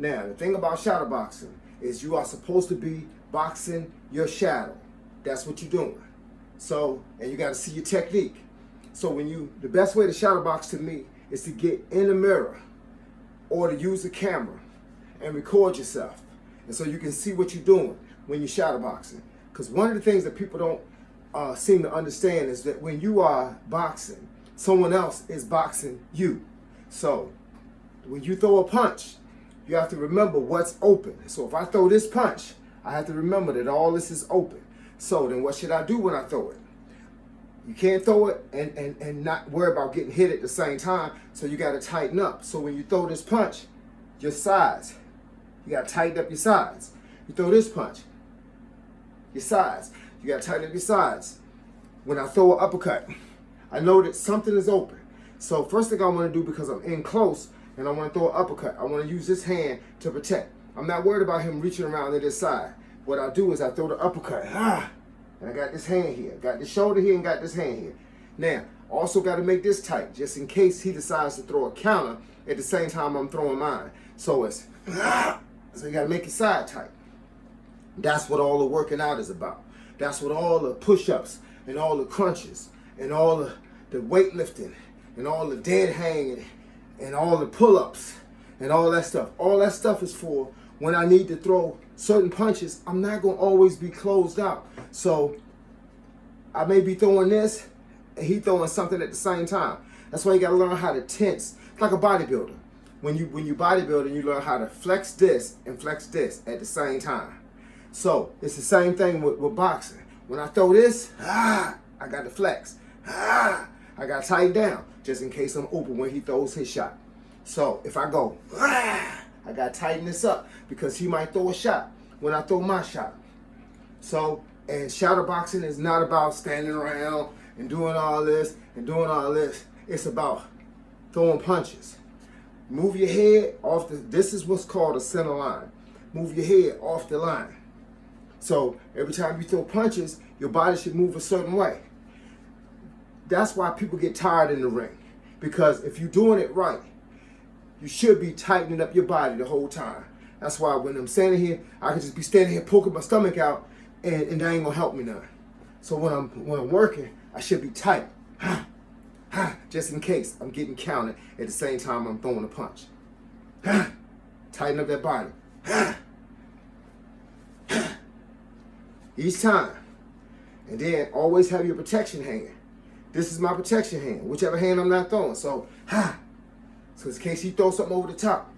Now, the thing about shadowboxing is you are supposed to be boxing your shadow. That's what you're doing. So, and you got to see your technique. So the best way to shadowbox to me is to get in the mirror or to use a camera and record yourself. And so you can see what you're doing when you're shadowboxing. Because one of the things that people don't seem to understand is that when you are boxing, someone else is boxing you. So when you throw a punch, you have to remember what's open. So if I throw this punch, I have to remember that all this is open. So then what should I do when I throw it? You can't throw it and not worry about getting hit at the same time. So you got to tighten up. So when you throw this punch, your sides, you got to tighten up your sides. You throw this punch, your sides, you got to tighten up your sides. When I throw an uppercut, I know that something is open. So first thing I want to do, because I'm in close and I want to throw an uppercut, I want to use this hand to protect. I'm not worried about him reaching around to this side. What I do is I throw the uppercut. And I got this hand here, got this shoulder here, and got this hand here. Now, also got to make this tight, just in case he decides to throw a counter at the same time I'm throwing mine. So it's, so you got to make your side tight. That's what all the working out is about. That's what all the push-ups and all the crunches and all the weightlifting and all the dead hanging and all the pull-ups and all that stuff. All that stuff is for when I need to throw certain punches. I'm not going to always be closed out. So I may be throwing this and he throwing something at the same time. That's why you got to learn how to tense. It's like a bodybuilder. When you bodybuilding, you learn how to flex this and flex this at the same time. So it's the same thing with boxing. When I throw this, I got to flex. I got to tighten down just in case I'm open when he throws his shot. So if I go, I got to tighten this up because he might throw a shot when I throw my shot. So, and shadowboxing is not about standing around and doing all this and doing all this. It's about throwing punches. Move your head off this is what's called a center line. Move your head off the line. So every time you throw punches, your body should move a certain way. That's why people get tired in the ring. Because if you're doing it right, you should be tightening up your body the whole time. That's why when I'm standing here, I can just be standing here poking my stomach out and that ain't gonna help me none. So when I'm working, I should be tight. Just in case I'm getting counted at the same time I'm throwing a punch. Tighten up that body. Each time. And then always have your protection hand. This is my protection hand, whichever hand I'm not throwing. So in case he throws something over the top.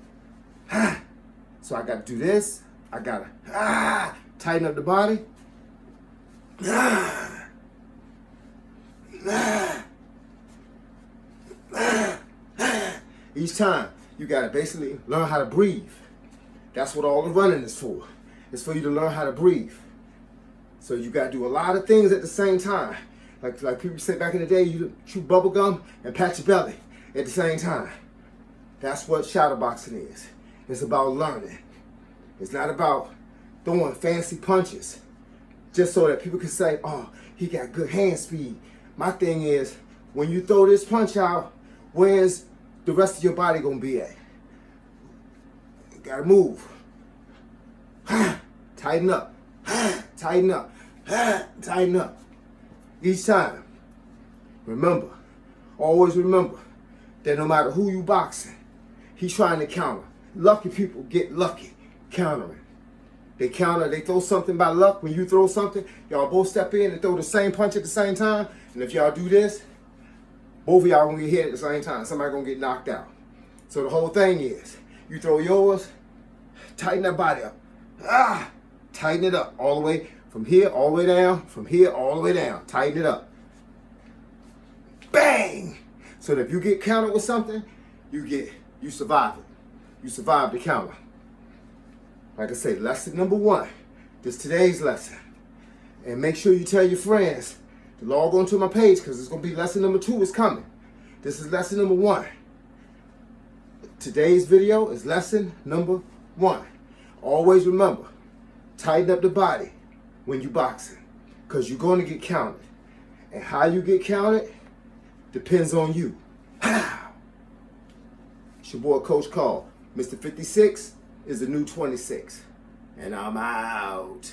So I got to do this. I got to tighten up the body. Each time, you got to basically learn how to breathe. That's what all the running is for. It's for you to learn how to breathe. So you got to do a lot of things at the same time. Like people say back in the day, you chew bubble gum and pat your belly at the same time. That's what shadowboxing is. It's about learning. It's not about throwing fancy punches just so that people can say, oh, he got good hand speed. My thing is, when you throw this punch out, where's the rest of your body gonna be at? You gotta move. Tighten up. Tighten up. Tighten up. Each time. Remember, always remember that no matter who you boxing, he's trying to counter. Lucky people get lucky countering. They counter, they throw something by luck. When you throw something, y'all both step in and throw the same punch at the same time. And if y'all do this, both of y'all gonna get hit at the same time. Somebody gonna get knocked out. So the whole thing is, you throw yours, tighten that body up. Tighten it up all the way from here all the way down, from here all the way down. Tighten it up. Bang! So that if you get countered with something, you survive it. You survive the counter. Like I say, lesson number 1. This today's lesson. And make sure you tell your friends to log on to my page because it's going to be lesson number 2 is coming. This is lesson number 1. Today's video is lesson number 1. Always remember, tighten up the body when you boxing because you're going to get counted. And how you get counted depends on you. It's your boy Coach Carl, Mr. 56. is the new 26. And I'm out.